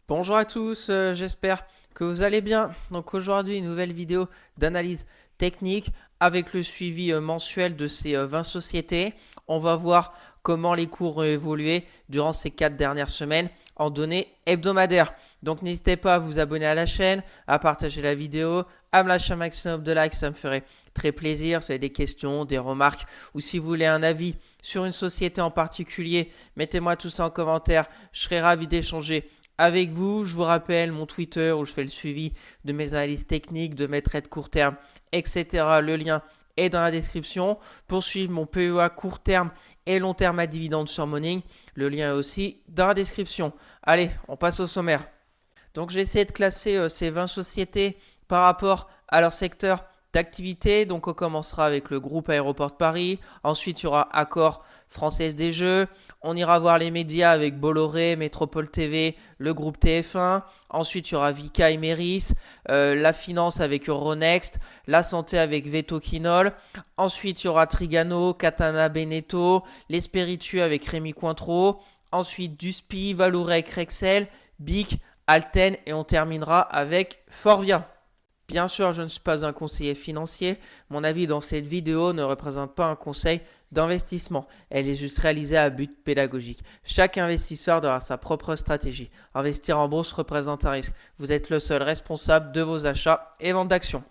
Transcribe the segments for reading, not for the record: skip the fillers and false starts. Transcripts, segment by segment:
Bonjour à tous, j'espère que vous allez bien. Donc aujourd'hui, une nouvelle vidéo d'analyse technique avec le suivi mensuel de ces 20 sociétés. On va voir comment les cours ont évolué durant ces 4 dernières semaines en données hebdomadaires. Donc n'hésitez pas à vous abonner à la chaîne, à partager la vidéo, à me lâcher un maximum de likes, ça me ferait très plaisir. Si vous avez des questions, des remarques ou si vous voulez un avis sur une société en particulier, mettez-moi tout ça en commentaire. Je serai ravi d'échanger avec vous. Je vous rappelle mon Twitter où je fais le suivi de mes analyses techniques, de mes trades court terme, etc. Le lien est dans la description. Pour suivre mon PEA court terme et long terme à dividende sur Morning, le lien est aussi dans la description. Allez, on passe au sommaire. Donc j'ai essayé de classer ces 20 sociétés par rapport à leur secteur d'activité. Donc on commencera avec le groupe Aéroport de Paris. Ensuite il y aura Accor Française des Jeux. On ira voir les médias avec Bolloré, Métropole TV, le groupe TF1. Ensuite il y aura Vika et Meris. La finance avec Euronext. La santé avec Vetoquinol. Ensuite il y aura Trigano, Catana Beneteau. Les spiritueux avec Rémi Cointreau. Ensuite Duspi, Valourec, Rexel, Bic, Alten et on terminera avec Forvia. Bien sûr, je ne suis pas un conseiller financier. Mon avis dans cette vidéo ne représente pas un conseil d'investissement. Elle est juste réalisée à but pédagogique. Chaque investisseur doit avoir sa propre stratégie. Investir en bourse représente un risque. Vous êtes le seul responsable de vos achats et ventes d'actions.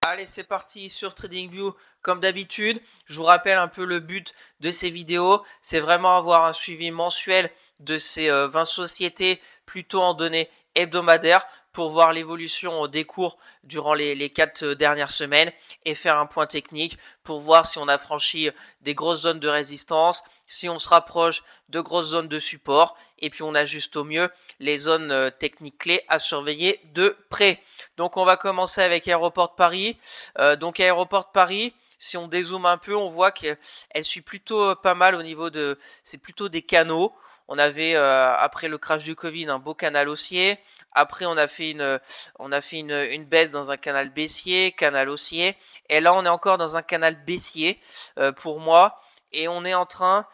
Allez, c'est parti sur TradingView comme d'habitude. Je vous rappelle un peu le but de ces vidéos. C'est vraiment avoir un suivi mensuel de ces 20 sociétés plutôt en données hebdomadaires pour voir l'évolution des cours durant les 4 dernières semaines et faire un point technique pour voir si on a franchi des grosses zones de résistance, si on se rapproche de grosses zones de support et puis on ajuste au mieux les zones techniques clés à surveiller de près. Donc on va commencer avec Aéroport de Paris. Donc Aéroport de Paris, si on dézoome un peu, on voit qu'elle suit plutôt pas mal au niveau de... C'est plutôt des canaux. On avait, après le crash du Covid, un beau canal haussier. Après, on a fait une baisse dans un canal baissier, canal haussier. Et là, on est encore dans un canal baissier pour moi. Et on est en train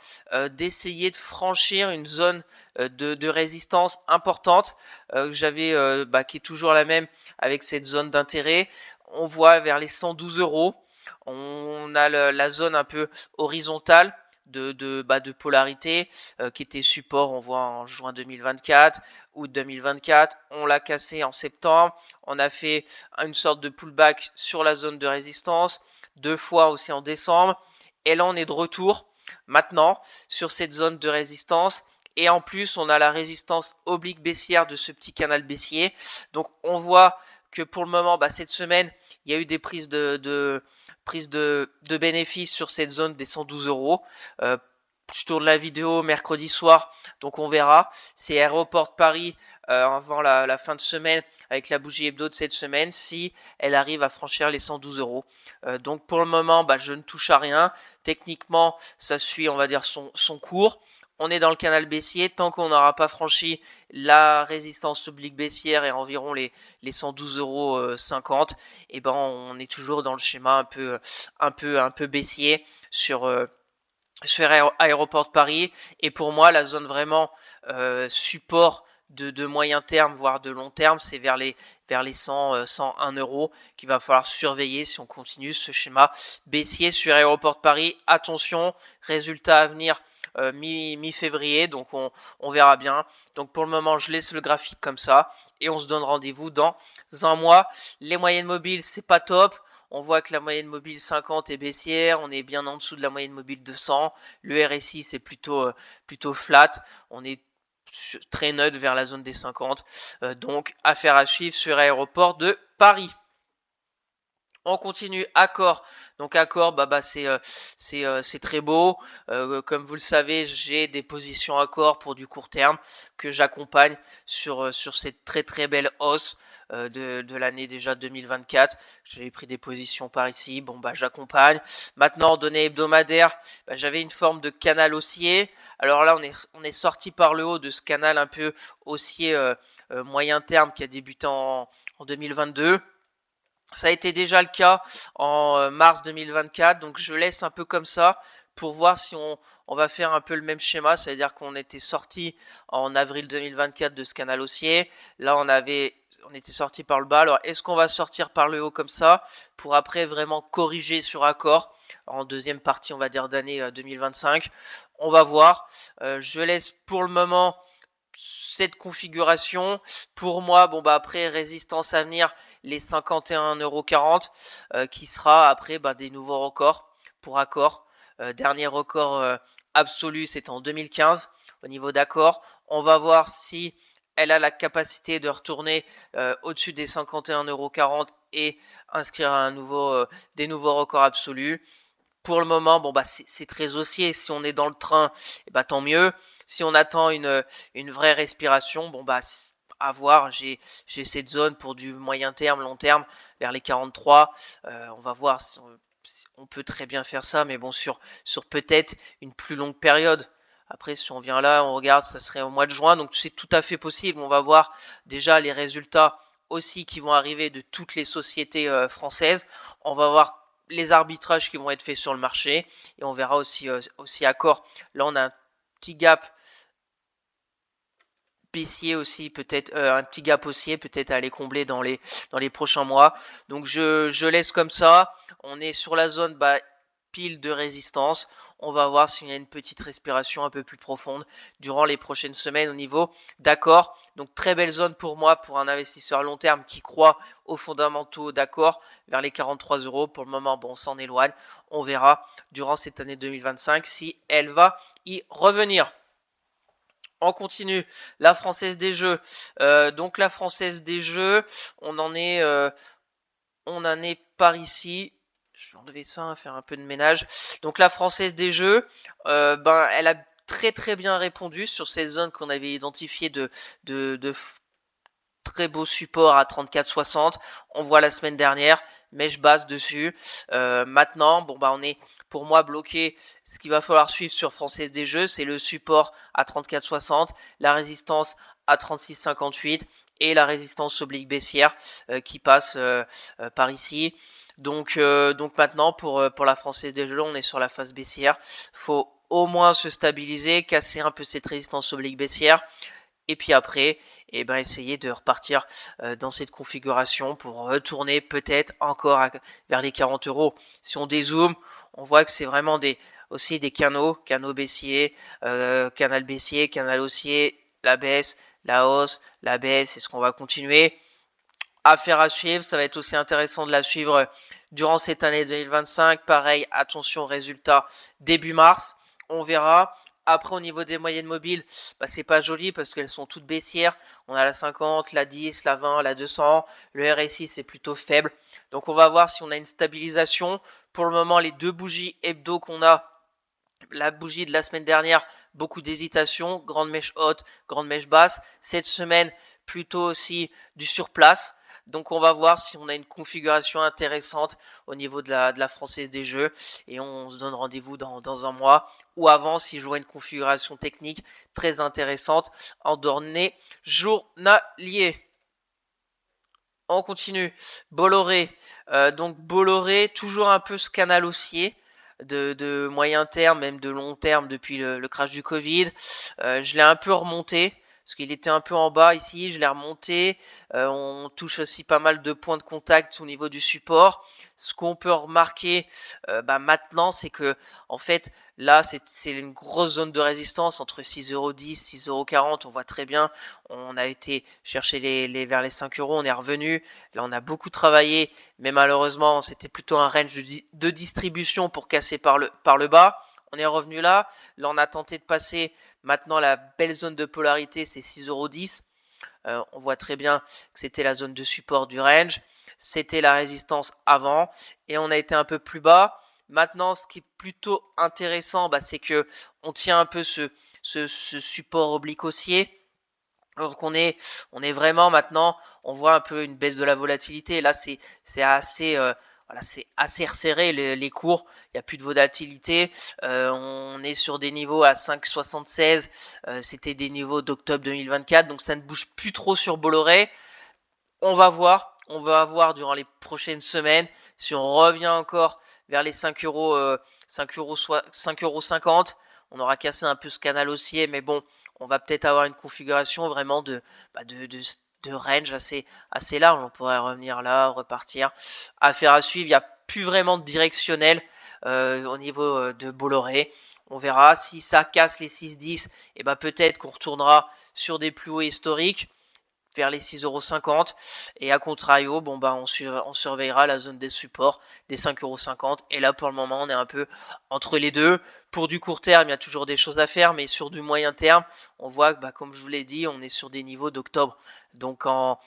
d'essayer de franchir une zone de résistance importante qui est toujours la même avec cette zone d'intérêt. On voit vers les 112 euros. On a la zone un peu horizontale de polarité qui était support, on voit en juin 2024, août 2024. On l'a cassé en septembre. On a fait une sorte de pullback sur la zone de résistance, 2 fois aussi en décembre. Et là, on est de retour maintenant sur cette zone de résistance. Et en plus, on a la résistance oblique baissière de ce petit canal baissier. Donc, on voit que pour le moment, cette semaine, il y a eu des prises de bénéfices sur cette zone des 112 euros. Je tourne la vidéo mercredi soir, donc on verra. C'est Aéroport de Paris avant la fin de semaine avec la bougie hebdo de cette semaine si elle arrive à franchir les 112 euros. Donc pour le moment, je ne touche à rien. Techniquement, ça suit, on va dire, son cours. On est dans le canal baissier. Tant qu'on n'aura pas franchi la résistance oblique baissière et environ les 112,50 euros, et on est toujours dans le schéma un peu baissier sur Aéroport de Paris. Et pour moi, la zone vraiment support de moyen terme, voire de long terme, c'est vers les 101 euros qu'il va falloir surveiller si on continue ce schéma baissier sur Aéroport de Paris. Attention, résultat à venir mi-février, donc on verra bien. Donc pour le moment, je laisse le graphique comme ça et on se donne rendez-vous dans un mois. Les moyennes mobiles, c'est pas top. On voit que la moyenne mobile 50 est baissière, on est bien en dessous de la moyenne mobile 200. Le RSI, c'est plutôt flat. On est très neutre vers la zone des 50. Donc, affaire à suivre sur Aéroport de Paris. On continue, Accor. Donc Accor, c'est très beau. Comme vous le savez, j'ai des positions Accor pour du court terme que j'accompagne sur cette très très belle hausse de l'année déjà 2024. J'avais pris des positions par ici. J'accompagne. Maintenant, en données hebdomadaires, j'avais une forme de canal haussier. Alors là, on est sorti par le haut de ce canal un peu haussier moyen terme qui a débuté en 2022. Ça a été déjà le cas en mars 2024, donc je laisse un peu comme ça pour voir si on va faire un peu le même schéma, c'est-à-dire qu'on était sorti en avril 2024 de ce canal haussier. Là, on était sorti par le bas. Alors, est-ce qu'on va sortir par le haut comme ça pour après vraiment corriger sur accord en deuxième partie, on va dire, d'année 2025? On va voir. Je laisse pour le moment cette configuration. Pour moi, bon, bah, après, résistance à venir, les 51,40 € qui sera après des nouveaux records pour accord. Dernier record absolu, c'était en 2015 au niveau d'accord. On va voir si elle a la capacité de retourner au-dessus des 51,40 € et inscrire des nouveaux records absolus. Pour le moment, bon, c'est très haussier. Si on est dans le train, tant mieux. Si on attend une vraie respiration, bon, à voir. J'ai cette zone pour du moyen terme, long terme, vers les 43. On va voir si on peut très bien faire ça, mais bon, sur peut-être une plus longue période. Après, si on vient là, on regarde, ça serait au mois de juin, donc c'est tout à fait possible. On va voir déjà les résultats aussi qui vont arriver de toutes les sociétés françaises. On va voir les arbitrages qui vont être faits sur le marché et on verra aussi accord. Là, on a un petit gap baissier aussi, peut-être un petit gap haussier, peut-être à aller combler dans les prochains mois. Donc je laisse comme ça. On est sur la zone pile de résistance. On va voir s'il y a une petite respiration un peu plus profonde durant les prochaines semaines au niveau d'accord. Donc très belle zone pour moi, pour un investisseur à long terme qui croit aux fondamentaux d'accord, vers les 43 €. Pour le moment, bon, on s'en éloigne. On verra durant cette année 2025 si elle va y revenir. On continue, la Française des Jeux. Donc la Française des Jeux, on en est par ici. Je vais enlever ça, faire un peu de ménage. Donc la Française des Jeux, elle a très très bien répondu sur ces zones qu'on avait identifiées de très beaux supports à 34,60. On voit la semaine dernière, mèche basse dessus. Maintenant, bon, on est pour moi bloqué. Ce qu'il va falloir suivre sur Française des Jeux, c'est le support à 34,60, la résistance à 36,58 et la résistance oblique baissière qui passe par ici. Donc maintenant, pour la Française des Jeux, on est sur la phase baissière. Faut au moins se stabiliser, casser un peu cette résistance oblique baissière. Et puis après, essayer de repartir dans cette configuration pour retourner peut-être encore vers les 40 €. Si on dézoome, on voit que c'est vraiment aussi des canaux baissiers, canal baissier, canal haussier, la baisse, la hausse, la baisse. Est-ce qu'on va continuer? Affaire à suivre, ça va être aussi intéressant de la suivre durant cette année 2025. Pareil, attention aux résultats début mars, on verra. Après, au niveau des moyennes mobiles, c'est pas joli parce qu'elles sont toutes baissières. On a la 50, la 10, la 20, la 200. Le RSI, c'est plutôt faible. Donc, on va voir si on a une stabilisation. Pour le moment, les deux bougies hebdo qu'on a, la bougie de la semaine dernière, beaucoup d'hésitation. Grande mèche haute, grande mèche basse. Cette semaine, plutôt aussi du surplace. Donc on va voir si on a une configuration intéressante au niveau de la Française des Jeux. Et on se donne rendez-vous dans un mois ou avant si je vois une configuration technique très intéressante en données journalier. On continue. Bolloré. Donc Bolloré, toujours un peu ce canal haussier de moyen terme, même de long terme depuis le crash du Covid. Je l'ai un peu remonté parce qu'il était un peu en bas ici, je l'ai remonté. On touche aussi pas mal de points de contact au niveau du support. Ce qu'on peut remarquer maintenant, c'est que en fait, là, c'est une grosse zone de résistance entre 6,10 €, 6,40 €. On voit très bien, on a été chercher vers les 5 €, on est revenu. Là, on a beaucoup travaillé, mais malheureusement, c'était plutôt un range de distribution pour casser par le bas. On est revenu là. Là, on a tenté de passer. Maintenant, la belle zone de polarité, c'est 6,10 €. On voit très bien que c'était la zone de support du range. C'était la résistance avant. Et on a été un peu plus bas. Maintenant, ce qui est plutôt intéressant, c'est que on tient un peu ce support oblique haussier. Donc on est vraiment maintenant, on voit un peu une baisse de la volatilité. Là, c'est assez c'est assez resserré les cours. Il n'y a plus de volatilité. On est sur des niveaux à 5,76. C'était des niveaux d'octobre 2024. Donc ça ne bouge plus trop sur Bolloré. On va voir durant les prochaines semaines Si on revient encore vers les 5 euros, 5,50 €, on aura cassé un peu ce canal haussier, mais bon, on va peut-être avoir une configuration vraiment de range assez large. On pourrait revenir là, repartir. Affaire à suivre, il n'y a plus vraiment de directionnel au niveau de Bolloré. On verra si ça casse les 6,10, et ben peut-être qu'on retournera sur des plus hauts historiques vers les 6,50 €. Et à contrario, bon bah on surveillera la zone des supports des 5,50 €. Et là pour le moment on est un peu entre les deux. Pour du court terme, il y a toujours des choses à faire, mais sur du moyen terme, on voit que comme je vous l'ai dit, on est sur des niveaux d'octobre. Donc en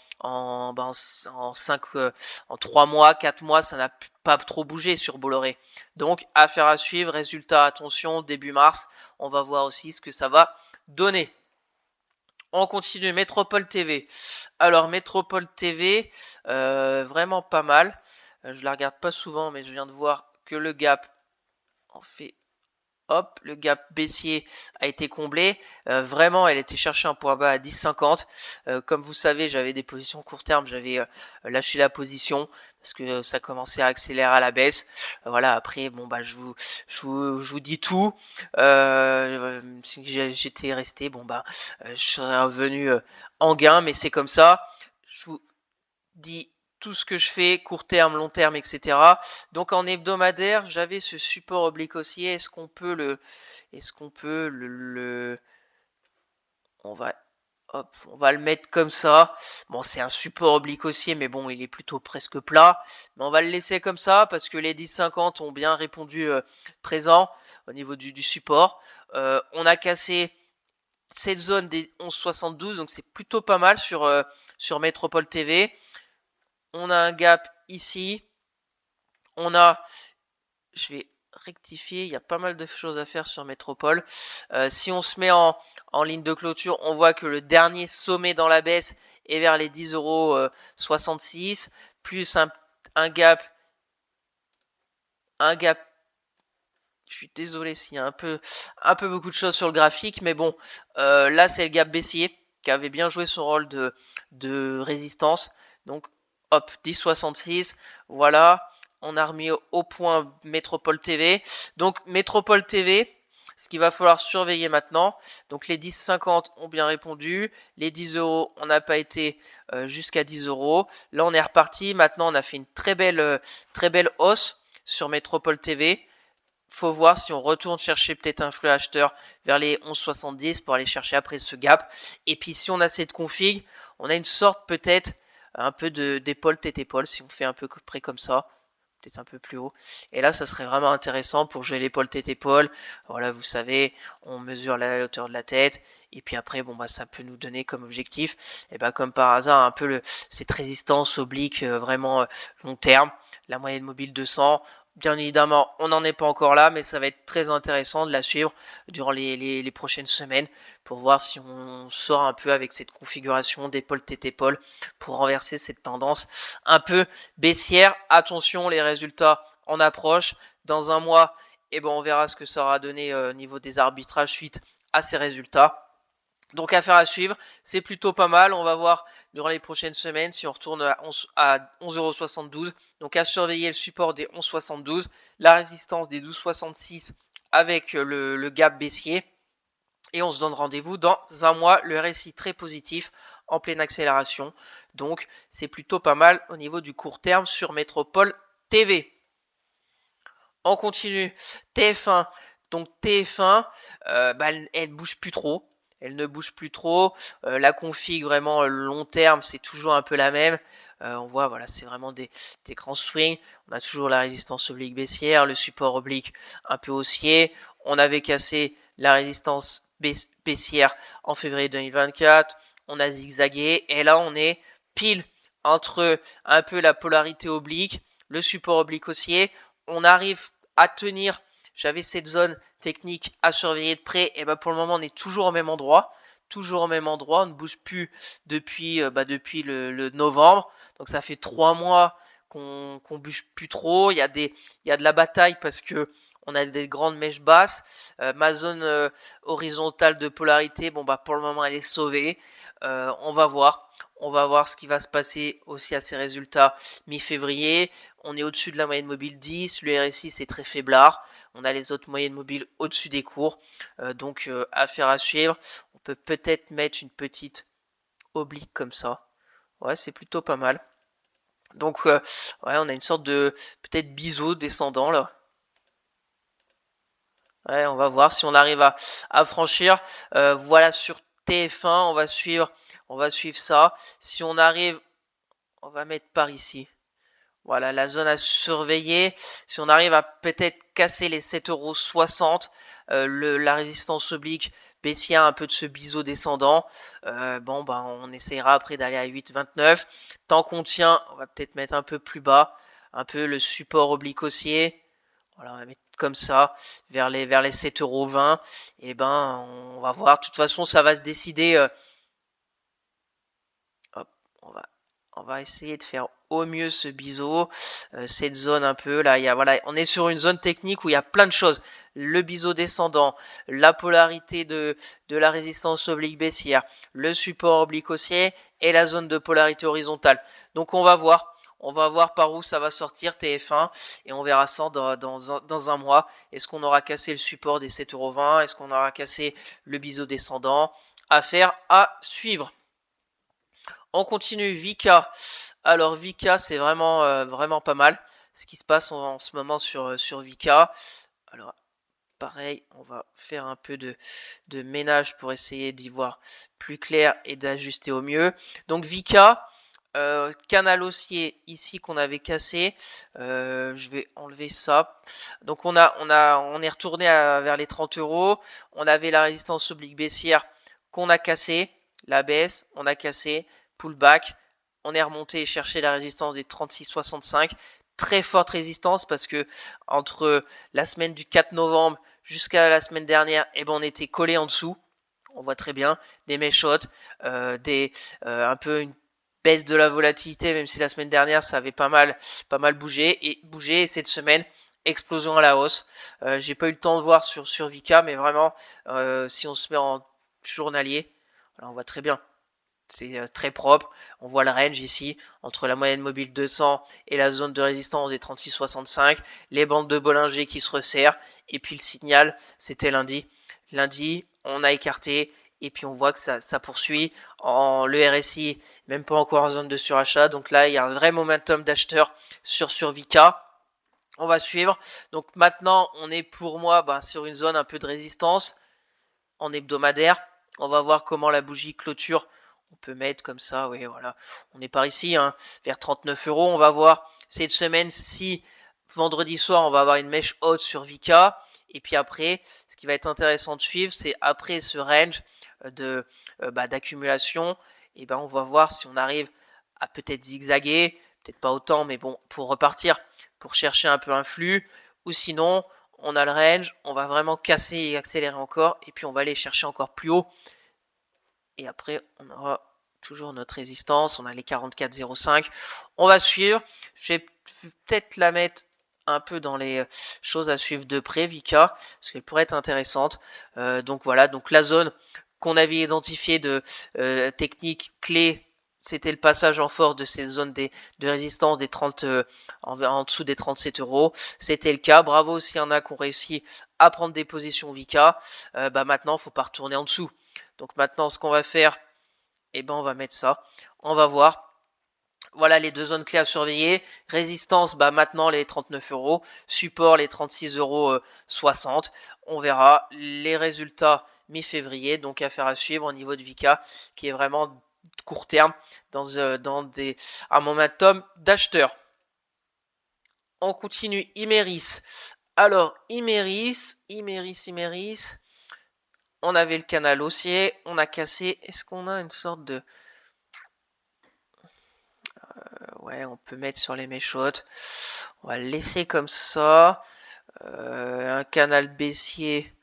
3 mois, 4 mois, ça n'a pas trop bougé sur Bolloré. Donc affaire à suivre, résultat, attention, début mars, on va voir aussi ce que ça va donner. On continue, Métropole TV. Alors, Métropole TV, vraiment pas mal. Je la regarde pas souvent, mais je viens de voir que le gap en fait. Hop, le gap baissier a été comblé. Vraiment, elle était chercher un point bas à 10,50. Comme vous savez, j'avais des positions court terme. J'avais lâché la position parce que ça commençait à accélérer à la baisse. Voilà, après, bon, bah, je vous dis tout. Si j'étais resté, bon, bah, je serais revenu en gain, mais c'est comme ça. Je vous dis tout ce que je fais, court terme, long terme, etc. Donc en hebdomadaire, j'avais ce support oblique haussier. Est-ce qu'on peut le... On va le mettre comme ça. Bon, c'est un support oblique haussier, mais bon, il est plutôt presque plat. Mais on va le laisser comme ça parce que les 10,50 ont bien répondu présent au niveau du support. On a cassé cette zone des 11,72, donc c'est plutôt pas mal sur Métropole TV. On a un gap ici. Je vais rectifier, il y a pas mal de choses à faire sur Métropole. Si on se met en ligne de clôture, on voit que le dernier sommet dans la baisse est vers les 10,66 €, plus un gap. Je suis désolé s'il y a un peu beaucoup de choses sur le graphique, mais bon, là c'est le gap baissier qui avait bien joué son rôle de résistance. Donc hop, 10,66, voilà. On a remis au point Métropole TV. Donc Métropole TV, ce qu'il va falloir surveiller maintenant. Donc les 10,50 ont bien répondu. Les 10 €, on n'a pas été jusqu'à 10 €. Là on est reparti. Maintenant on a fait une très belle hausse sur Métropole TV. Faut voir si on retourne chercher peut-être un flux acheteur vers les 11,70 pour aller chercher après ce gap. Et puis si on a cette config, on a une sorte peut-être un peu d'épaule tête-épaule si on fait un peu près comme ça, peut-être un peu plus haut. Et là, ça serait vraiment intéressant pour jouer l'épaule tête-épaule. Voilà, vous savez, on mesure la hauteur de la tête. Et puis après, bon, bah, ça peut nous donner comme objectif, et bah, comme par hasard, un peu cette résistance oblique vraiment long terme. La moyenne mobile 200. Bien évidemment, on n'en est pas encore là, mais ça va être très intéressant de la suivre durant les prochaines semaines pour voir si on sort un peu avec cette configuration d'épaule tête épaule pour renverser cette tendance un peu baissière. Attention, les résultats en approche. Dans un mois, ben, on verra ce que ça aura donné au niveau des arbitrages suite à ces résultats. Donc affaire à suivre, c'est plutôt pas mal. On va voir durant les prochaines semaines si on retourne à 11,72 €. Donc à surveiller le support des 11,72, la résistance des 12,66 avec le gap baissier. Et on se donne rendez-vous dans un mois. Le RSI très positif en pleine accélération. Donc c'est plutôt pas mal au niveau du court terme sur Métropole TV. On continue. TF1. Donc TF1, elle bouge plus trop. Elle ne bouge plus trop. La config vraiment long terme, c'est toujours un peu la même. On voit, voilà, c'est vraiment des grands swings. On a toujours la résistance oblique baissière, le support oblique un peu haussier. On avait cassé la résistance baissière en février 2024. On a zigzagué. Et là, on est pile entre un peu la polarité oblique, le support oblique haussier. On arrive à tenir. J'avais cette zone technique à surveiller de près. Et ben pour le moment, on est toujours au même endroit. Toujours au même endroit. On ne bouge plus depuis le novembre. Donc ça fait 3 mois qu'on bouge plus trop. Il y a de la bataille parce que on a des grandes mèches basses. Ma zone horizontale de polarité, bon bah pour le moment elle est sauvée. On va voir. On va voir ce qui va se passer aussi à ces résultats mi-février. On est au-dessus de la moyenne mobile 10. Le RSI, c'est très faiblard. On a les autres moyennes mobiles au-dessus des cours. Donc, affaire à suivre. On peut peut-être mettre une petite oblique comme ça. Ouais, c'est plutôt pas mal. Donc, ouais, on a une sorte de peut-être biseau descendant là. Ouais, on va voir si on arrive à franchir. Voilà, sur TF1, on va suivre ça. Si on arrive, on va mettre par ici. Voilà, la zone à surveiller. Si on arrive à peut-être casser les 7,60 €, la résistance oblique baissière un peu de ce biseau descendant, bon, ben, on essaiera après d'aller à 8,29. Tant qu'on tient, on va peut-être mettre un peu plus bas, un peu le support oblique haussier. Voilà, on va mettre comme ça, vers les 7,20 €. Et ben, on va voir. De toute façon, ça va se décider. Hop, on va essayer de faire au mieux ce biseau. Cette zone un peu là, voilà, on est sur une zone technique où il y a plein de choses. Le biseau descendant, la polarité de la résistance oblique baissière, le support oblique haussier et la zone de polarité horizontale. Donc on va voir. On va voir par où ça va sortir TF1 et on verra ça dans un mois. Est-ce qu'on aura cassé le support des 7,20 €? Est-ce qu'on aura cassé le biseau descendant? Affaire à suivre. On continue Vika. Alors Vika, c'est vraiment pas mal ce qui se passe en ce moment sur Vika. Alors pareil, on va faire un peu de ménage pour essayer d'y voir plus clair et d'ajuster au mieux. Donc Vika, canal haussier ici qu'on avait cassé. Je vais enlever ça. Donc on est retourné vers les 30 €. On avait la résistance oblique baissière qu'on a cassée, la baisse, on a cassé, pullback. On est remonté et cherché la résistance des 36,65. Très forte résistance parce que entre la semaine du 4 novembre jusqu'à la semaine dernière, eh ben, on était collé en dessous. On voit très bien des mèches hautes, un peu une baisse de la volatilité, même si la semaine dernière ça avait pas mal bougé et cette semaine explosion à la hausse. J'ai pas eu le temps de voir sur Vika, mais vraiment si on se met en journalier, alors on voit très bien. C'est très propre. On voit le range ici entre la moyenne mobile 200 et la zone de résistance des 36,65. Les bandes de Bollinger qui se resserrent. Et puis le signal, c'était lundi. Lundi, on a écarté. Et puis on voit que ça poursuit. Le RSI, même pas encore en zone de surachat. Donc là, il y a un vrai momentum d'acheteur sur Vika. On va suivre. Donc maintenant, on est pour moi sur une zone un peu de résistance en hebdomadaire. On va voir comment la bougie clôture. On peut mettre comme ça, oui, voilà. On est par ici, hein, vers 39 €. On va voir cette semaine si vendredi soir, on va avoir une mèche haute sur Vika. Et puis après, ce qui va être intéressant de suivre, c'est après ce range d'accumulation, et ben on va voir si on arrive à peut-être zigzaguer, peut-être pas autant, mais bon, pour repartir, pour chercher un peu un flux, ou sinon, on a le range, on va vraiment casser et accélérer encore, et puis on va aller chercher encore plus haut. Et après, on aura toujours notre résistance, on a les 44,05. On va suivre. Je vais peut-être la mettre un peu dans les choses à suivre de près, Vika, parce qu'elle pourrait être intéressante. Donc voilà, donc la zone qu'on avait identifiée de technique clé, c'était le passage en force de ces zones de résistance des 30 en dessous des 37 €. C'était le cas. Bravo s'il y en a qui ont réussi à prendre des positions Vika. Maintenant, il ne faut pas retourner en dessous. Donc maintenant, ce qu'on va faire, on va mettre ça. On va voir. Voilà les deux zones clés à surveiller. Résistance, maintenant les 39 €. Support, les 36,60 €. On verra les résultats mi-février. Donc affaire à suivre au niveau de Vika, qui est vraiment court terme dans un momentum d'acheteur. On continue Imerys. Alors Imerys. On avait le canal haussier, on a cassé. Est-ce qu'on a une sorte de... ouais, on peut mettre sur les mèches hautes. On va le laisser comme ça. Un canal baissier.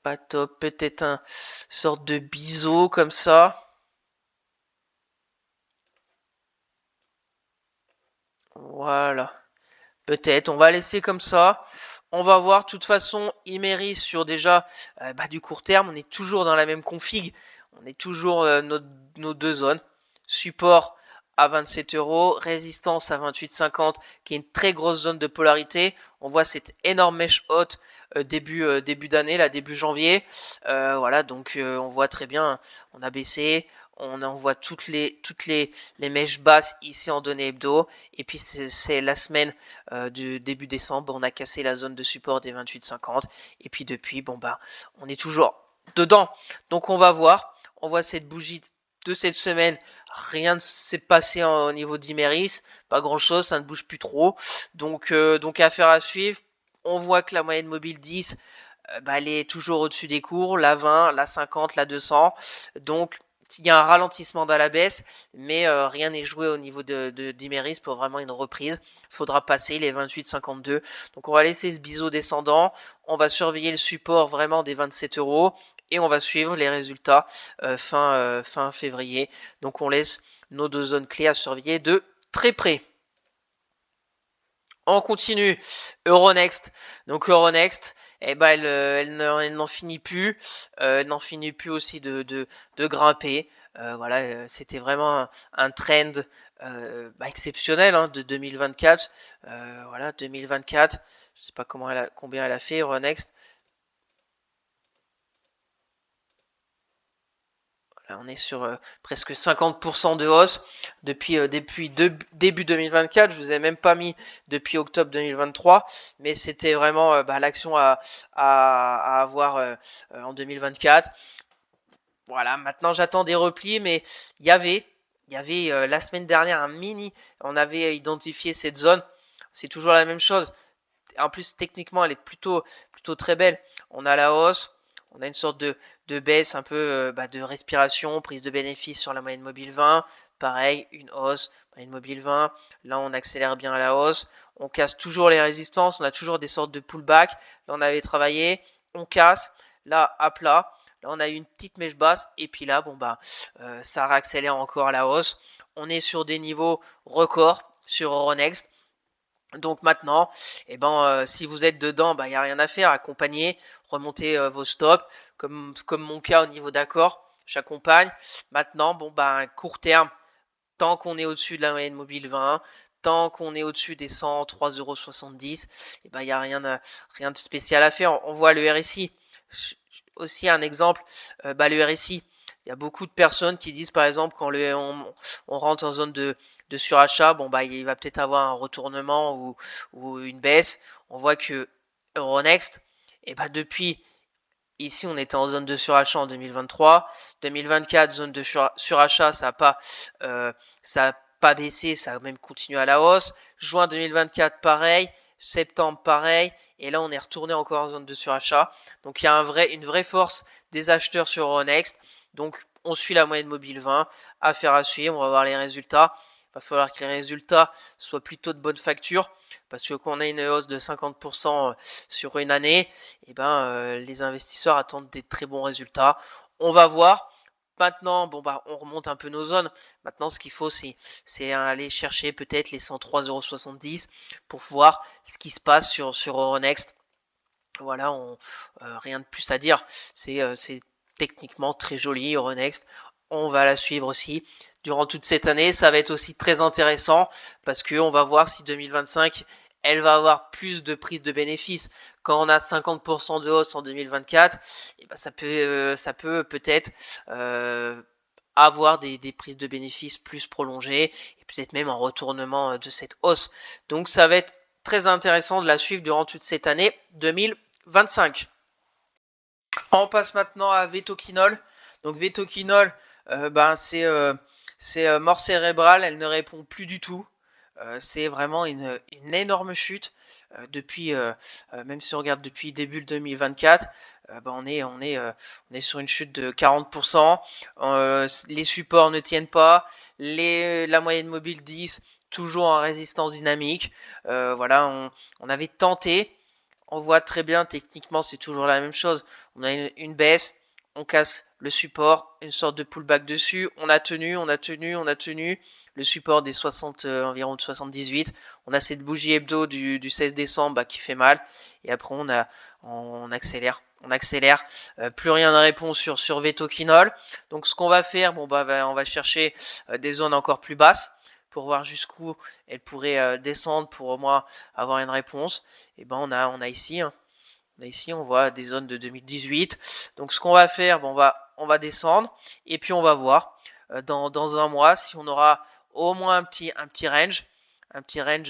Pas top. Peut-être un sorte de biseau comme ça. Voilà. Peut-être. On va laisser comme ça. On va voir. De toute façon, Imerys sur déjà du court terme. On est toujours dans la même config. on est toujours nos deux zones. Support à 27 €, résistance à 28,50 qui est une très grosse zone de polarité. On voit cette énorme mèche haute début d'année, là début janvier. Voilà, donc on voit très bien, on a baissé, on voit toutes les mèches basses ici en données hebdo. Et puis c'est la semaine du début décembre, on a cassé la zone de support des 28,50. Et puis depuis, bon bah, on est toujours dedans. Donc on va voir, on voit cette bougie de cette semaine, rien ne s'est passé au niveau d'Imeris, pas grand chose, ça ne bouge plus trop. Donc affaire à suivre. On voit que la moyenne mobile 10, bah, elle est toujours au-dessus des cours, la 20, la 50, la 200. Donc il y a un ralentissement dans la baisse, mais rien n'est joué au niveau d'Imeris pour vraiment une reprise. Il faudra passer les 28,52. Donc on va laisser ce biseau descendant. On va surveiller le support vraiment des 27 € et on va suivre les résultats fin février. Donc on laisse nos deux zones clés à surveiller de très près. On continue. Euronext. Donc Euronext, eh ben, elle n'en finit plus. Elle n'en finit plus aussi de grimper. Voilà, c'était vraiment un trend exceptionnel de 2024. Voilà, 2024. Je ne sais pas combien elle a fait, Euronext. On est sur presque 50% de hausse depuis début 2024. Je vous ai même pas mis depuis octobre 2023, mais c'était vraiment l'action à avoir en 2024. Voilà, maintenant j'attends des replis, mais il y avait la semaine dernière un mini. On avait identifié cette zone. C'est toujours la même chose. En plus, techniquement, elle est plutôt très belle. On a la hausse. On a une sorte de baisse un peu de respiration, prise de bénéfice sur la moyenne mobile 20. Pareil, une hausse, moyenne mobile 20. Là, on accélère bien à la hausse. On casse toujours les résistances. On a toujours des sortes de pullback. Là, on avait travaillé. On casse. Là, à plat. Là, on a eu une petite mèche basse. Et puis là, bon ça réaccélère encore à la hausse. On est sur des niveaux records sur Euronext. Donc maintenant, si vous êtes dedans, il n'y a rien à faire. Accompagnez, remontez vos stops, comme mon cas au niveau d'accord. J'accompagne. Maintenant, court terme, tant qu'on est au-dessus de la moyenne mobile 20, tant qu'on est au-dessus des 103,70 €, il n'y a rien de spécial à faire. On voit le RSI. Aussi un exemple, le RSI. Il y a beaucoup de personnes qui disent par exemple quand on rentre en zone de surachat, il va peut-être avoir un retournement ou une baisse. On voit que Euronext, depuis ici on était en zone de surachat en 2023, 2024 zone de surachat, ça n'a pas baissé, ça a même continué à la hausse. Juin 2024 pareil, septembre pareil, et là on est retourné encore en zone de surachat. Donc il y a une vraie force des acheteurs sur Euronext. Donc on suit la moyenne mobile 20, affaire à suivre, on va voir les résultats. Il va falloir que les résultats soient plutôt de bonne facture, parce que quand on a une hausse de 50% sur une année, les investisseurs attendent des très bons résultats. On va voir. Maintenant, on remonte un peu nos zones. Maintenant, ce qu'il faut, c'est aller chercher peut-être les 103,70 € pour voir ce qui se passe sur Euronext. Voilà, rien de plus à dire. C'est techniquement très joli, Euronext. On va la suivre aussi durant toute cette année. Ça va être aussi très intéressant parce qu'on va voir si 2025, elle va avoir plus de prise de bénéfices. Quand on a 50% de hausse en 2024, ça peut peut-être avoir des prises de bénéfices plus prolongées et peut-être même un retournement de cette hausse. Donc ça va être très intéressant de la suivre durant toute cette année 2025. On passe maintenant à Vetoquinol. Donc Vetoquinol, c'est mort cérébrale, elle ne répond plus du tout. C'est vraiment une énorme chute depuis, même si on regarde depuis début 2024, on est sur une chute de 40%. Les supports ne tiennent pas. La moyenne mobile 10, toujours en résistance dynamique. Voilà, on avait tenté. On voit très bien, techniquement, c'est toujours la même chose. On a une baisse, on casse le support, une sorte de pullback dessus. On a tenu le support des 60, environ de 78. On a cette bougie hebdo du 16 décembre qui fait mal. Et après, on accélère on accélère, plus rien ne répond sur Vetoquinol. Donc ce qu'on va faire, bon bah on va chercher des zones encore plus basses pour voir jusqu'où elle pourrait descendre pour au moins avoir une réponse. Et ben on a ici, hein, ici on voit des zones de 2018. Donc ce qu'on va faire, bon, on va descendre et puis on va voir dans un mois si on aura au moins un petit range,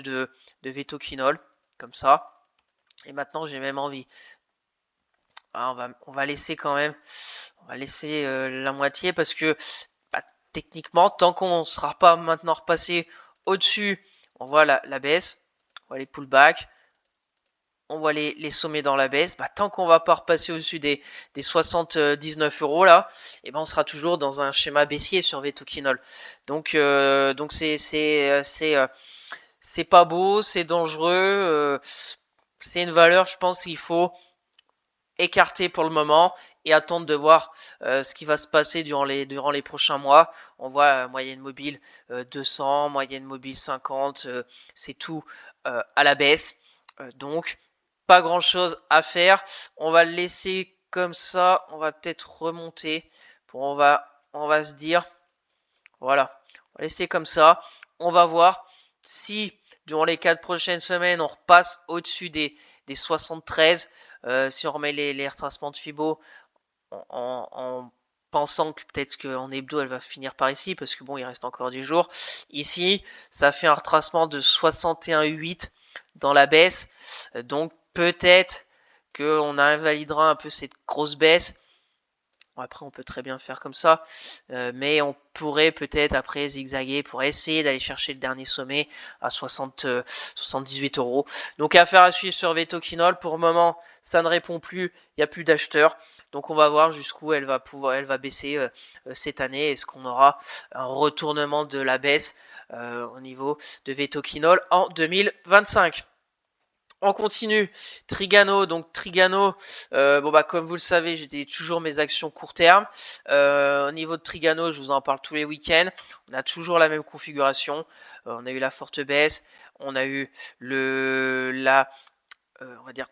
de Vetoquinol comme ça. Et maintenant j'ai même envie. Ah, on va laisser quand même, on va laisser la moitié parce que bah, techniquement, tant qu'on ne sera pas maintenant repassé au-dessus, on voit la baisse, on voit les pullbacks, on voit les sommets dans la baisse. Bah, tant qu'on va pas repasser au-dessus des 79 euros là, et ben on sera toujours dans un schéma baissier sur Vetoquinol. Donc c'est pas beau, c'est dangereux. C'est une valeur, je pense qu'il faut écarté pour le moment et attendre de voir ce qui va se passer durant les prochains mois. On voit moyenne mobile 200, moyenne mobile 50, c'est tout à la baisse. Donc, pas grand chose à faire. On va le laisser comme ça. On va peut-être remonter. On va se dire, voilà, on va laisser comme ça. On va voir si durant les 4 prochaines semaines, on repasse au-dessus des 73. Si on remet les retracements de Fibo en pensant que peut-être qu'en hebdo, elle va finir par ici, parce que bon, il reste encore 10 jours. Ici, ça fait un retracement de 61,8 dans la baisse. Donc peut-être qu'on invalidera un peu cette grosse baisse. Après, on peut très bien faire comme ça, mais on pourrait peut-être après zigzaguer pour essayer d'aller chercher le dernier sommet à 78 euros. Donc affaire à suivre sur Vetoquinol. Pour le moment, ça ne répond plus, il n'y a plus d'acheteurs. Donc on va voir jusqu'où elle va baisser cette année. Est-ce qu'on aura un retournement de la baisse au niveau de Vetoquinol en 2025? On continue. Trigano. Donc Trigano, bon bah comme vous le savez, j'ai toujours mes actions court terme. Au niveau de Trigano, je vous en parle tous les week-ends. On a toujours la même configuration. On a eu la forte baisse. On a eu on va dire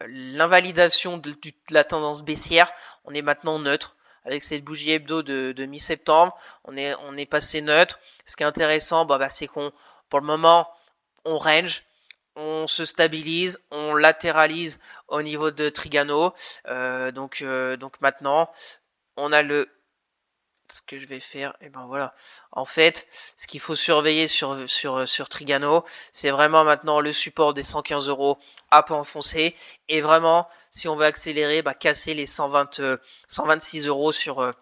l'invalidation de la tendance baissière. On est maintenant neutre. Avec cette bougie hebdo de mi-septembre, on est passé neutre. Ce qui est intéressant, c'est qu'on, pour le moment, on range. On se stabilise, on latéralise au niveau de Trigano. Donc maintenant, on a ce que je vais faire, et ben voilà. En fait, ce qu'il faut surveiller sur Trigano, c'est vraiment maintenant le support des 115 euros à peu enfoncé. Et vraiment, si on veut accélérer, casser les 126 euros sur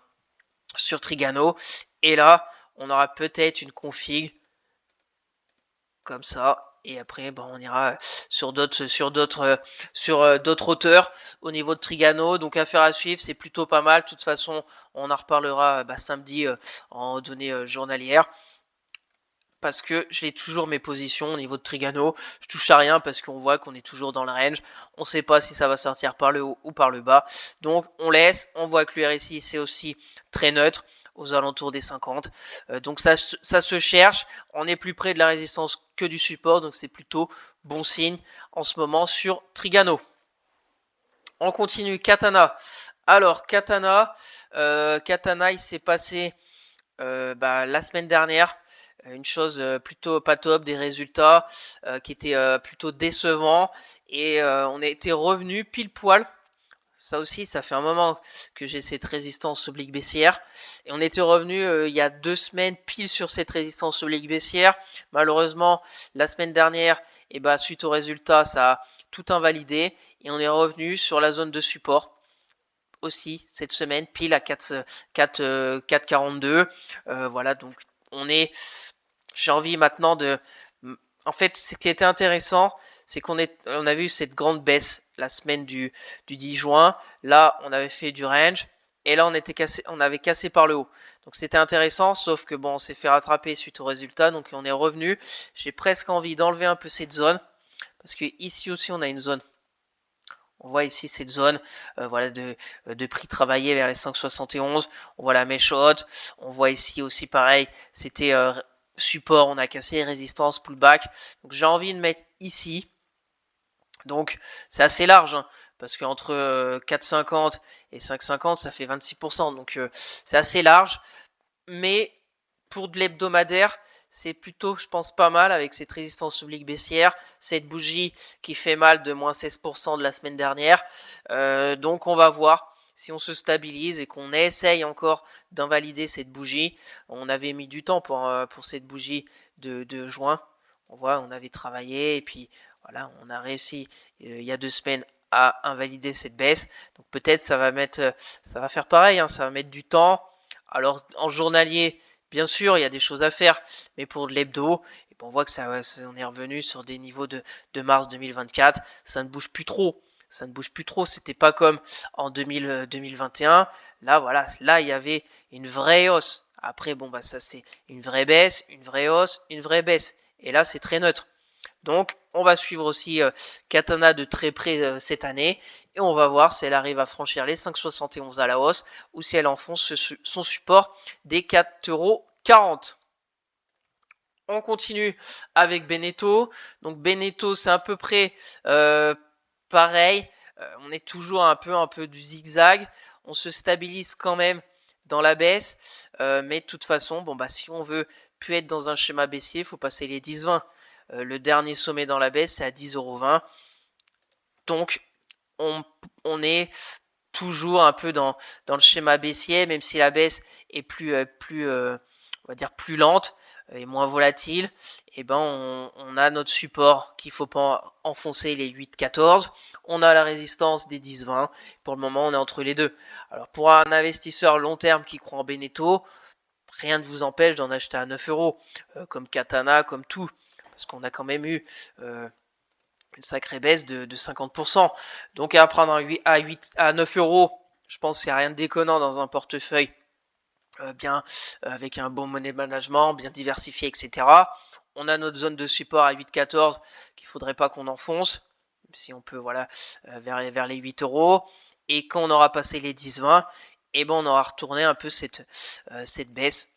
Trigano. Et là, on aura peut-être une config comme ça. Et après, on ira sur d'autres hauteurs au niveau de Trigano. Donc affaire à suivre, c'est plutôt pas mal. De toute façon, on en reparlera samedi en données journalières. Parce que j'ai toujours mes positions au niveau de Trigano. Je touche à rien parce qu'on voit qu'on est toujours dans le range. On ne sait pas si ça va sortir par le haut ou par le bas. Donc on laisse. On voit que le RSI c'est aussi très neutre, aux alentours des 50. Donc ça se cherche. On est plus près de la résistance que du support. Donc c'est plutôt bon signe en ce moment sur Trigano. On continue. Katana. Alors Katana, il s'est passé la semaine dernière une chose plutôt pas top, des résultats qui étaient plutôt décevants, et on a été revenu pile poil. Ça aussi, ça fait un moment que j'ai cette résistance oblique baissière, et on était revenu il y a 2 semaines pile sur cette résistance oblique baissière. Malheureusement, la semaine dernière, suite aux résultats, ça a tout invalidé, et on est revenu sur la zone de support aussi cette semaine pile à 4,42. Voilà, donc j'ai envie maintenant de... En fait, ce qui était intéressant, c'est qu'on a vu cette grande baisse la semaine du 10 juin. Là, on avait fait du range, et là, on avait cassé par le haut. Donc c'était intéressant, sauf que on s'est fait rattraper suite aux résultats, donc on est revenu. J'ai presque envie d'enlever un peu cette zone, parce que ici aussi, on a une zone. On voit ici cette zone de prix travaillé vers les 5,71. On voit la mèche haute. On voit ici aussi pareil, c'était support, on a cassé, résistance, pullback. Donc j'ai envie de mettre ici. Donc c'est assez large, hein, parce qu'entre 4,50 et 5,50, ça fait 26%. Donc c'est assez large. Mais pour de l'hebdomadaire, c'est plutôt, je pense, pas mal avec cette résistance oblique baissière, cette bougie qui fait mal de moins 16% de la semaine dernière. Donc on va voir si on se stabilise et qu'on essaye encore d'invalider cette bougie. On avait mis du temps pour cette bougie de juin. On voit, on avait travaillé et puis voilà, on a réussi il y a 2 semaines à invalider cette baisse. Donc peut-être ça va faire pareil, hein, ça va mettre du temps. Alors en journalier, bien sûr, il y a des choses à faire, mais pour de l'hebdo, on voit que on est revenu sur des niveaux de mars 2024. Ça ne bouge plus trop. Ça ne bouge plus trop. C'était pas comme en 2021. Là, voilà, là, il y avait une vraie hausse. Après, bon, bah, ça, c'est une vraie baisse, une vraie hausse, une vraie baisse. Et là, c'est très neutre. Donc, on va suivre aussi Katana de très près cette année. Et on va voir si elle arrive à franchir les 5,71 à la hausse ou si elle enfonce son support des 4,40 €. On continue avec Beneteau. Donc Beneteau, c'est à peu près pareil. On est toujours un peu du zigzag. On se stabilise quand même dans la baisse. Mais de toute façon, bon, bah, si on veut plus être dans un schéma baissier, il faut passer les 10,20. Le dernier sommet dans la baisse, c'est à 10,20 €. Donc, on est toujours un peu dans le schéma baissier, même si la baisse est on va dire plus lente et moins volatile. Et ben on a notre support qu'il faut pas enfoncer les 8,14. On a la résistance des 10,20. Pour le moment, on est entre les deux. Alors pour un investisseur long terme qui croit en Beneteau, rien ne vous empêche d'en acheter à 9 €, comme Katana, comme tout, parce qu'on a quand même eu une sacrée baisse de 50%. Donc à prendre à 9 €, je pense qu'il n'y a rien de déconnant dans un portefeuille bien avec un bon money management, bien diversifié, etc. On a notre zone de support à 8,14 qu'il ne faudrait pas qu'on enfonce, si on peut, voilà, vers les 8 €. Et quand on aura passé les 10,20, et ben on aura retourné un peu cette baisse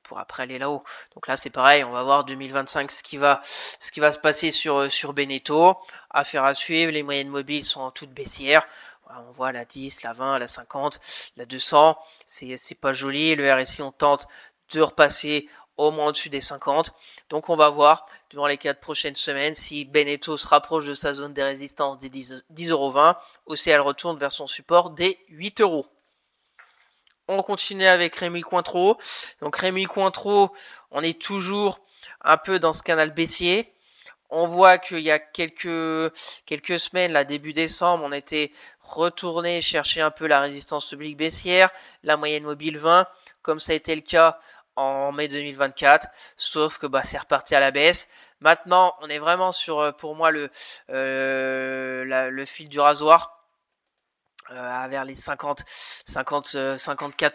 pour après aller là-haut. Donc là, c'est pareil, on va voir 2025 ce qui va se passer sur Beneteau. Affaire à suivre, les moyennes mobiles sont en toute baissière. Voilà, on voit la 10, la 20, la 50, la 200. C'est pas joli. Le RSI, on tente de repasser au moins au-dessus des 50. Donc on va voir durant les 4 prochaines semaines si Beneteau se rapproche de sa zone de résistance des 10,20 € ou si elle retourne vers son support des 8 €. On continue avec Rémi Cointreau. Donc Rémi Cointreau, on est toujours un peu dans ce canal baissier. On voit qu'il y a quelques semaines, là, début décembre, on était retourné chercher un peu la résistance publique baissière, la moyenne mobile 20, comme ça a été le cas en mai 2024, sauf que bah, c'est reparti à la baisse. Maintenant, on est vraiment sur, pour moi, le fil du rasoir. Vers les 54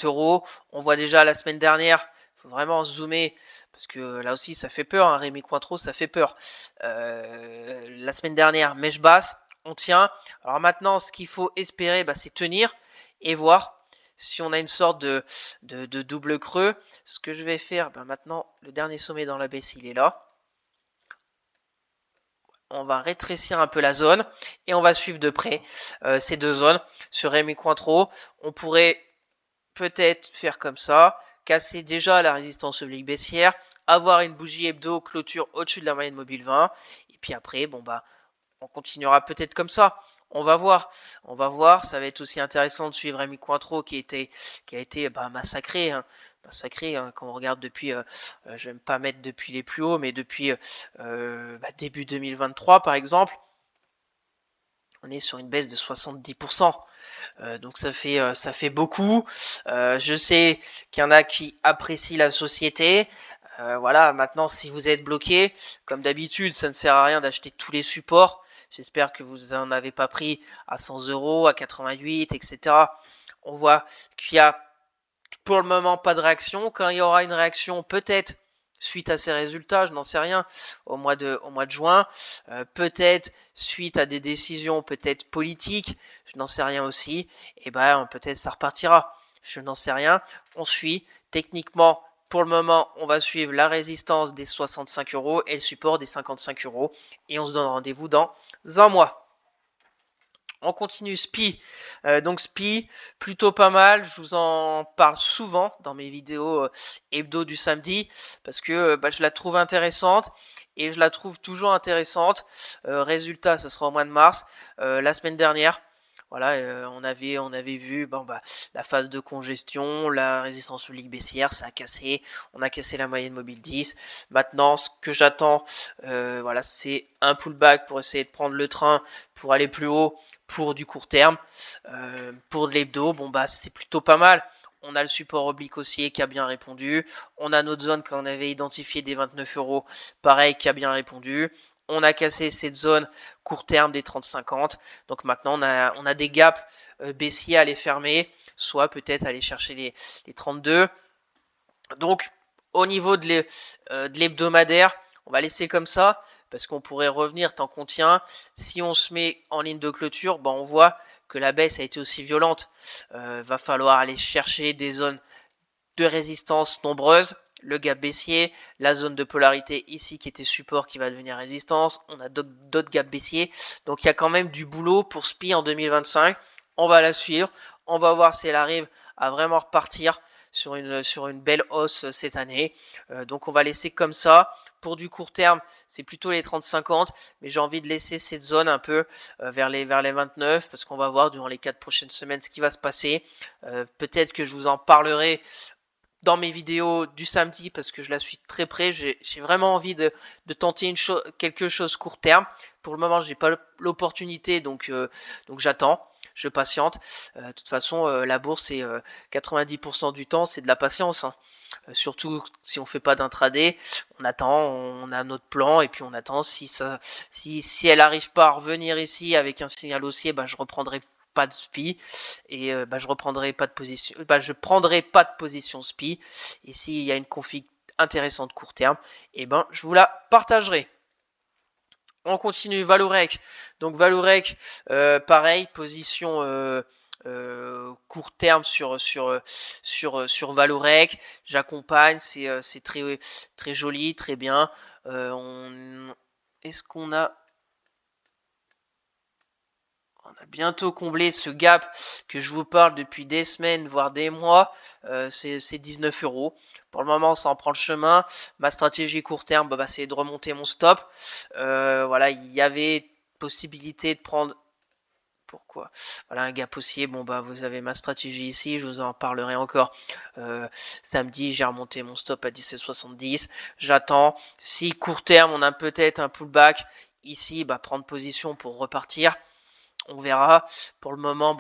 €. On voit déjà la semaine dernière, il faut vraiment zoomer, parce que là aussi ça fait peur, hein, Rémi Cointreau, ça fait peur. La semaine dernière, mèche basse, on tient. Alors maintenant, ce qu'il faut espérer, bah, c'est tenir et voir si on a une sorte de double creux. Ce que je vais faire, bah, maintenant, le dernier sommet dans la baisse, il est là. On va rétrécir un peu la zone et on va suivre de près ces deux zones. Sur Rémi Cointreau, on pourrait peut-être faire comme ça, casser déjà la résistance oblique baissière, avoir une bougie hebdo clôture au-dessus de la moyenne mobile 20, et puis après, bon bah, on continuera peut-être comme ça. On va voir, ça va être aussi intéressant de suivre Rémi Cointreau qui a été bah, massacré, hein. Quand on regarde depuis, je vais pas mettre depuis les plus hauts, mais depuis bah, début 2023 par exemple, on est sur une baisse de 70%. Donc ça fait beaucoup. Je sais qu'il y en a qui apprécient la société. Voilà, maintenant si vous êtes bloqué, comme d'habitude, ça ne sert à rien d'acheter tous les supports. J'espère que vous n'en avez pas pris à 100 €, à 88, etc. On voit qu'il y a pour le moment pas de réaction. Quand il y aura une réaction, peut-être suite à ces résultats, je n'en sais rien, au mois de juin, peut-être suite à des décisions peut-être politiques, je n'en sais rien aussi, et ben peut-être ça repartira, je n'en sais rien. On suit techniquement. Pour le moment, on va suivre la résistance des 65 € et le support des 55 €. Et on se donne rendez-vous dans un mois. On continue SPI. Donc SPI, plutôt pas mal. Je vous en parle souvent dans mes vidéos hebdo du samedi parce que je la trouve intéressante et je la trouve toujours intéressante. Résultat, ça sera au mois de mars. La semaine dernière, voilà, on avait vu la phase de congestion, la résistance oblique baissière, ça a cassé. On a cassé la moyenne mobile 10. Maintenant, ce que j'attends, voilà, c'est un pullback pour essayer de prendre le train pour aller plus haut pour du court terme. Pour de l'hebdo, c'est plutôt pas mal. On a le support oblique haussier qui a bien répondu. On a notre zone qu'on avait identifiée des 29 euros, pareil, qui a bien répondu. On a cassé cette zone court terme des 30-50. Donc maintenant, on a des gaps baissiers à les fermer, soit peut-être aller chercher les 32. Donc, au niveau de l'hebdomadaire, on va laisser comme ça parce qu'on pourrait revenir tant qu'on tient. Si on se met en ligne de clôture, on voit que la baisse a été aussi violente. Va falloir aller chercher des zones de résistance nombreuses. Le gap baissier, la zone de polarité ici qui était support qui va devenir résistance. On a d'autres gaps baissiers. Donc il y a quand même du boulot pour SPI en 2025. On va la suivre. On va voir si elle arrive à vraiment repartir sur une belle hausse cette année. Donc on va laisser comme ça. Pour du court terme, c'est plutôt les 30-50, mais j'ai envie de laisser cette zone un peu vers les 29 parce qu'on va voir durant les 4 prochaines semaines ce qui va se passer. Peut-être que je vous en parlerai dans mes vidéos du samedi parce que je la suis très près. J'ai vraiment envie de tenter quelque chose court terme. Pour le moment, j'ai pas l'opportunité, donc j'attends. Je patiente. De toute façon, la bourse, c'est 90% du temps, c'est de la patience. Hein. Surtout si on fait pas d'intraday, on attend, on a notre plan et puis on attend. Si elle arrive pas à revenir ici avec un signal haussier, je reprendrai pas de SPI et je reprendrai pas de position. Je prendrai pas de position SPI. Et s'il y a une config intéressante court terme, je vous la partagerai. On continue Valorec. Donc Valorec, pareil, position court terme sur Valorec. J'accompagne, c'est très très joli, très bien. Est-ce qu'on a bientôt comblé ce gap que je vous parle depuis des semaines, voire des mois, c'est 19 euros. Pour le moment, ça en prend le chemin. Ma stratégie court terme, c'est de remonter mon stop. Voilà, il y avait possibilité de prendre. Pourquoi? Voilà, un gap haussier. Vous avez ma stratégie ici. Je vous en parlerai encore samedi. J'ai remonté mon stop à 17,70. J'attends. Si court terme, on a peut-être un pullback ici, prendre position pour repartir. On verra. Pour le moment,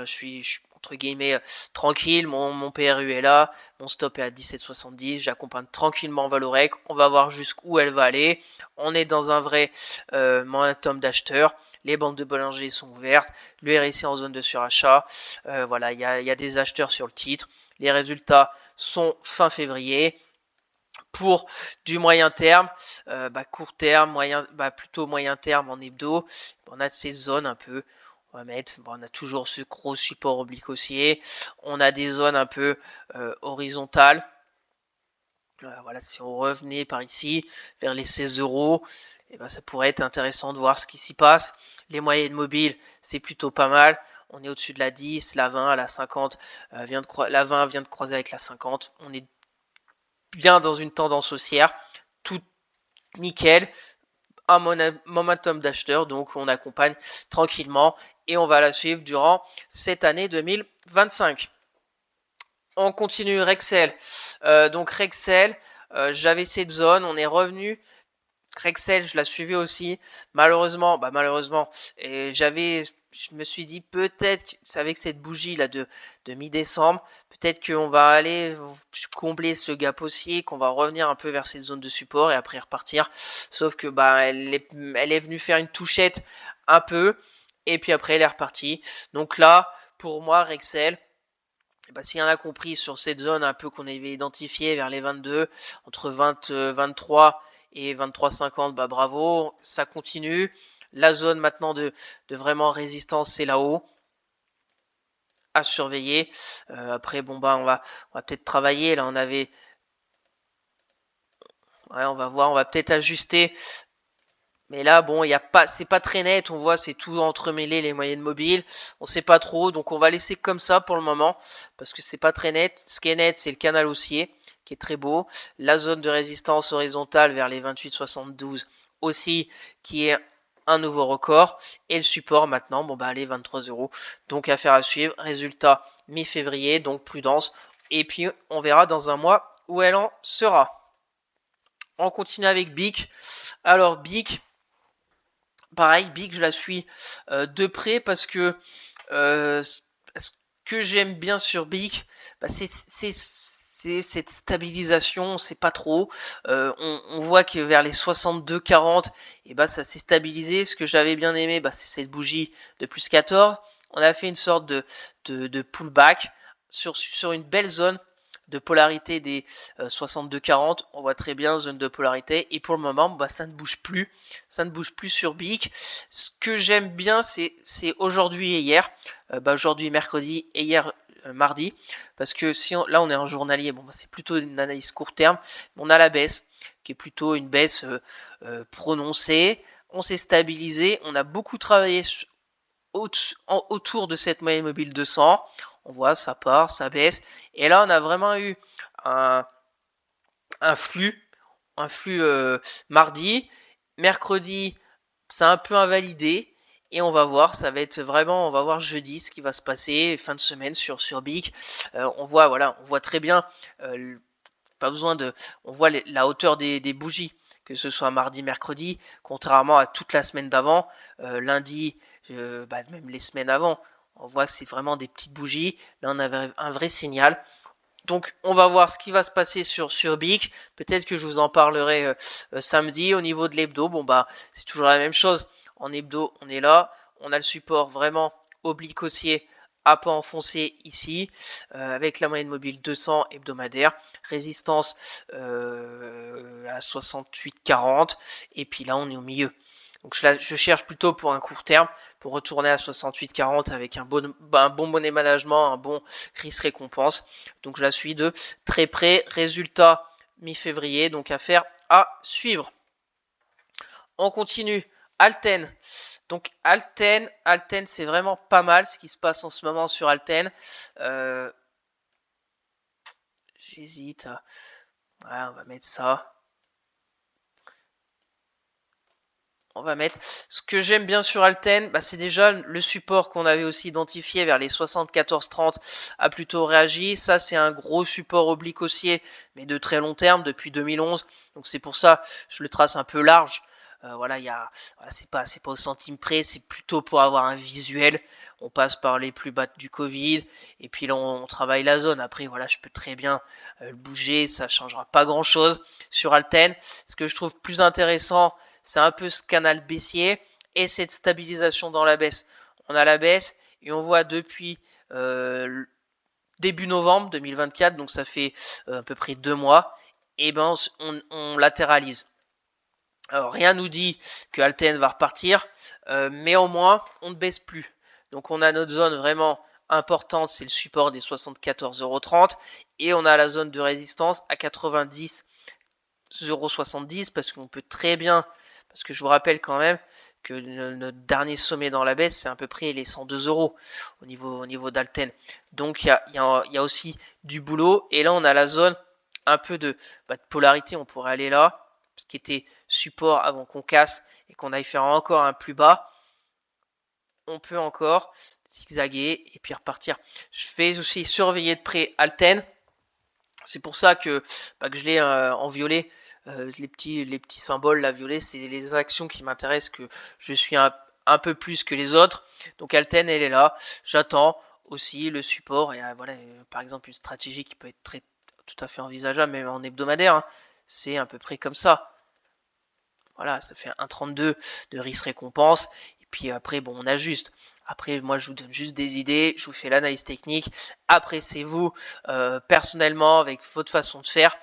je suis entre guillemets tranquille. Mon PRU est là. Mon stop est à 17,70. J'accompagne tranquillement Valorec. On va voir jusqu'où elle va aller. On est dans un vrai momentum d'acheteur. Les banques de Bollinger sont ouvertes. Le RSI en zone de surachat. Voilà, il y a des acheteurs sur le titre. Les résultats sont fin février. Pour du moyen terme, court terme, plutôt moyen terme en hebdo, on a ces zones un peu. On va mettre, on a toujours ce gros support oblique haussier. On a des zones un peu horizontales. Voilà, si on revenait par ici vers les 16 euros, ça pourrait être intéressant de voir ce qui s'y passe. Les moyennes mobiles, c'est plutôt pas mal. On est au-dessus de la 10, la 20, la 50. La 20 vient de croiser avec la 50. On est bien dans une tendance haussière, tout nickel, un momentum d'acheteur, donc on accompagne tranquillement et on va la suivre durant cette année 2025. On continue Rexel. Donc Rexel, j'avais cette zone, on est revenu. Rexel, je la suivais aussi. Malheureusement, et je me suis dit peut-être avec cette bougie là de mi-décembre, peut-être qu'on va aller combler ce gap haussier, qu'on va revenir un peu vers cette zone de support et après repartir. Sauf que elle est venue faire une touchette un peu et puis après elle est repartie. Donc là, pour moi, Rexel, s'il y en a compris sur cette zone un peu qu'on avait identifiée vers les 22, entre 23 et 23,50, bravo, ça continue. La zone maintenant de vraiment résistance, c'est là-haut. À surveiller. Après, on va peut-être travailler. Là, on avait. Ouais, on va voir, on va peut-être ajuster Mais là, bon, il y a pas, c'est pas très net. On voit, c'est tout entremêlé les moyennes mobiles. On sait pas trop, donc on va laisser comme ça pour le moment parce que c'est pas très net. Ce qui est net, c'est le canal haussier qui est très beau. La zone de résistance horizontale vers les 28,72 aussi, qui est un nouveau record. Et le support maintenant, bon bah allez, 23 euros. Donc affaire à suivre. Résultat mi-février, donc prudence. Et puis on verra dans un mois où elle en sera. On continue avec BIC. Alors BIC. Pareil, BIC, je la suis de près parce que ce que j'aime bien sur BIC, bah, c'est cette stabilisation, c'est pas trop. On voit que vers les 62,40, et bah, ça s'est stabilisé. Ce que j'avais bien aimé, bah, c'est cette bougie de plus 14. On a fait une sorte de pullback sur une belle zone de polarité des 62-40, on voit très bien zone de polarité, et pour le moment bah, ça ne bouge plus sur BIC. Ce que j'aime bien c'est aujourd'hui et hier, aujourd'hui mercredi et hier mardi, parce que si là on est en journalier, bon bah, c'est plutôt une analyse court terme, on a la baisse qui est plutôt une baisse prononcée, on s'est stabilisé, on a beaucoup travaillé autour de cette moyenne mobile 200. On voit ça part, ça baisse. Et là, on a vraiment eu un flux mardi. Mercredi, c'est un peu invalidé. Et on va voir, ça va être vraiment, on va voir jeudi ce qui va se passer, fin de semaine sur BIC. On voit, voilà, on voit très bien, pas besoin de, on voit la hauteur des bougies, que ce soit mardi, mercredi, contrairement à toute la semaine d'avant, lundi, même les semaines avant. On voit que c'est vraiment des petites bougies. Là, on avait un vrai signal. Donc, on va voir ce qui va se passer sur BIC. Peut-être que je vous en parlerai samedi. Au niveau de l'hebdo, bon bah, c'est toujours la même chose. En hebdo, on est là. On a le support vraiment oblique haussier à pas enfoncé ici, avec la moyenne mobile 200 hebdomadaire. Résistance à 68,40. Et puis là, on est au milieu. Donc je cherche plutôt pour un court terme, pour retourner à 68,40 avec un bon money management, un bon risque récompense. Donc je la suis de très près. Résultat mi-février, donc affaire à suivre. On continue. Alten. Donc Alten c'est vraiment pas mal ce qui se passe en ce moment sur Alten. J'hésite. Voilà, on va mettre ça. On va mettre. Ce que j'aime bien sur Alten, bah, c'est déjà le support qu'on avait aussi identifié vers les 74,30 a plutôt réagi. Ça, c'est un gros support oblique haussier, mais de très long terme, depuis 2011. Donc c'est pour ça je le trace un peu large. Voilà, c'est pas au centime près, c'est plutôt pour avoir un visuel. On passe par les plus bas du Covid, et puis là on travaille la zone. Après, voilà, je peux très bien le bouger, ça changera pas grand chose sur Alten. Ce que je trouve plus intéressant, c'est un peu ce canal baissier et cette stabilisation dans la baisse. On a la baisse et on voit depuis début novembre 2024, donc ça fait à peu près 2 mois, et ben on latéralise. Alors rien nous dit que Alten va repartir, mais au moins on ne baisse plus. Donc on a notre zone vraiment importante, c'est le support des 74,30 € et on a la zone de résistance à 90,70 € parce qu'on peut très bien, parce que je vous rappelle quand même que notre dernier sommet dans la baisse, c'est à peu près les 102 € au niveau d'Alten. Donc il y a aussi du boulot. Et là, on a la zone un peu de polarité. On pourrait aller là, ce qui était support avant qu'on casse et qu'on aille faire encore un plus bas. On peut encore zigzaguer et puis repartir. Je vais aussi surveiller de près Alten. C'est pour ça que je l'ai en violet. Les petits symboles là violets, c'est les actions qui m'intéressent, que je suis un peu plus que les autres. Donc Alten, elle est là. J'attends aussi le support. Et voilà, par exemple, une stratégie qui peut être tout à fait envisageable, même en hebdomadaire. Hein. C'est à peu près comme ça. Voilà, ça fait 1,32 de risque récompense. Et puis après, bon, on ajuste. Après, moi, je vous donne juste des idées, je vous fais l'analyse technique. Après, c'est vous, personnellement, avec votre façon de faire,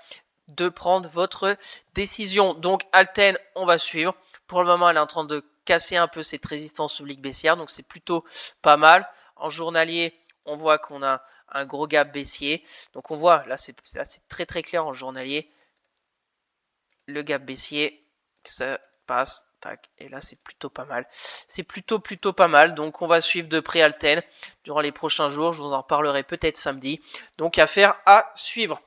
de prendre votre décision. Donc, Alten, on va suivre. Pour le moment, elle est en train de casser un peu cette résistance oblique baissière, donc c'est plutôt pas mal. En journalier, on voit qu'on a un gros gap baissier. Donc, on voit, là, c'est très très clair en journalier. Le gap baissier, ça passe, tac, et là c'est plutôt pas mal. C'est plutôt pas mal, donc on va suivre de près Alten durant les prochains jours, je vous en reparlerai peut-être samedi. Donc affaire à suivre.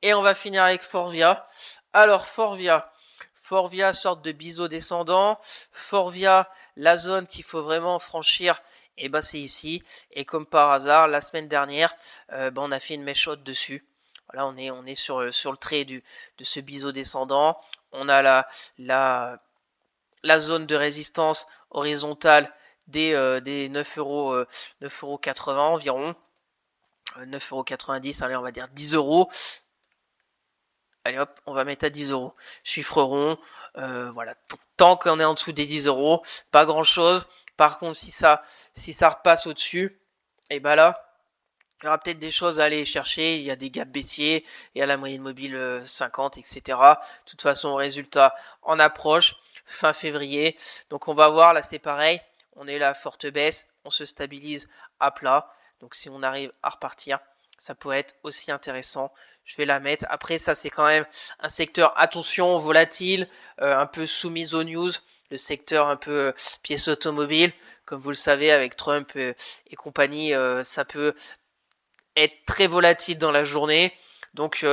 Et on va finir avec Forvia. Alors Forvia, sorte de biseau descendant. Forvia, la zone qu'il faut vraiment franchir, et ben c'est ici. Et comme par hasard, la semaine dernière, on a fait une mèche haute dessus. Voilà, on est sur le trait de ce biseau descendant. On a la zone de résistance horizontale des 9,80 € environ. 9,90 €, allez, on va dire 10 €. Allez hop, on va mettre à 10 €. Chiffre rond. Voilà. Tant qu'on est en dessous des 10 €, pas grand chose. Par contre, si ça repasse au-dessus, et ben là, il y aura peut-être des choses à aller chercher. Il y a des gaps baissiers, il y a la moyenne mobile 50, etc. De toute façon, résultat en approche, fin février. Donc on va voir, là c'est pareil. On est là, forte baisse, on se stabilise à plat. Donc si on arrive à repartir, ça pourrait être aussi intéressant. Je vais la mettre. Après, ça c'est quand même un secteur, attention, volatile, un peu soumis aux news. Le secteur un peu pièces automobiles. Comme vous le savez, avec Trump et compagnie, ça peut être très volatile dans la journée. Donc,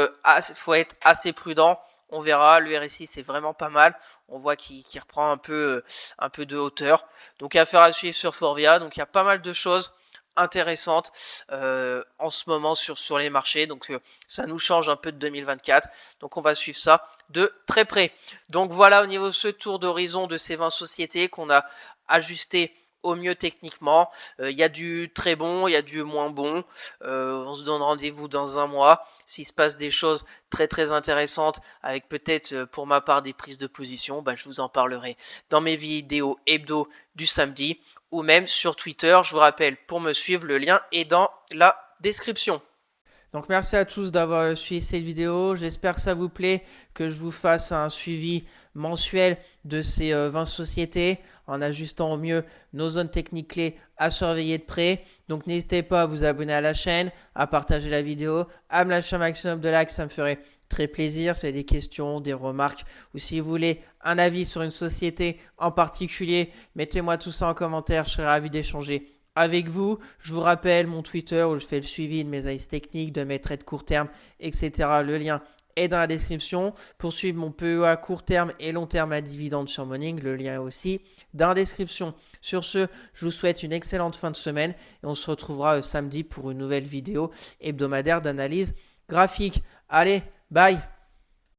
faut être assez prudent. On verra. Le RSI, c'est vraiment pas mal. On voit qu'il reprend un peu de hauteur. Donc, affaire à suivre sur Forvia. Donc, il y a pas mal de choses intéressantes en ce moment sur les marchés. Donc, ça nous change un peu de 2024. Donc, on va suivre ça de très près. Donc, voilà au niveau de ce tour d'horizon de ces 20 sociétés qu'on a ajusté au mieux techniquement. Il y a du très bon, il y a du moins bon. On se donne rendez-vous dans un mois. S'il se passe des choses très intéressantes, avec peut-être pour ma part des prises de position, je vous en parlerai dans mes vidéos hebdo du samedi ou même sur Twitter. Je vous rappelle, pour me suivre, le lien est dans la description. Donc merci à tous d'avoir suivi cette vidéo. J'espère que ça vous plaît, que je vous fasse un suivi mensuel de ces 20 sociétés en ajustant au mieux nos zones techniques clés à surveiller de près. Donc n'hésitez pas à vous abonner à la chaîne, à partager la vidéo, à me lâcher un maximum de likes, ça me ferait très plaisir. Si vous avez des questions, des remarques ou si vous voulez un avis sur une société en particulier, mettez-moi tout ça en commentaire, je serai ravi d'échanger avec vous. Je vous rappelle mon Twitter où je fais le suivi de mes analyses techniques, de mes trades court terme, etc. Le lien est dans la description. Pour suivre mon PEA court terme et long terme à dividendes sur Morning, le lien est aussi dans la description. Sur ce, je vous souhaite une excellente fin de semaine et on se retrouvera samedi pour une nouvelle vidéo hebdomadaire d'analyse graphique. Allez, bye!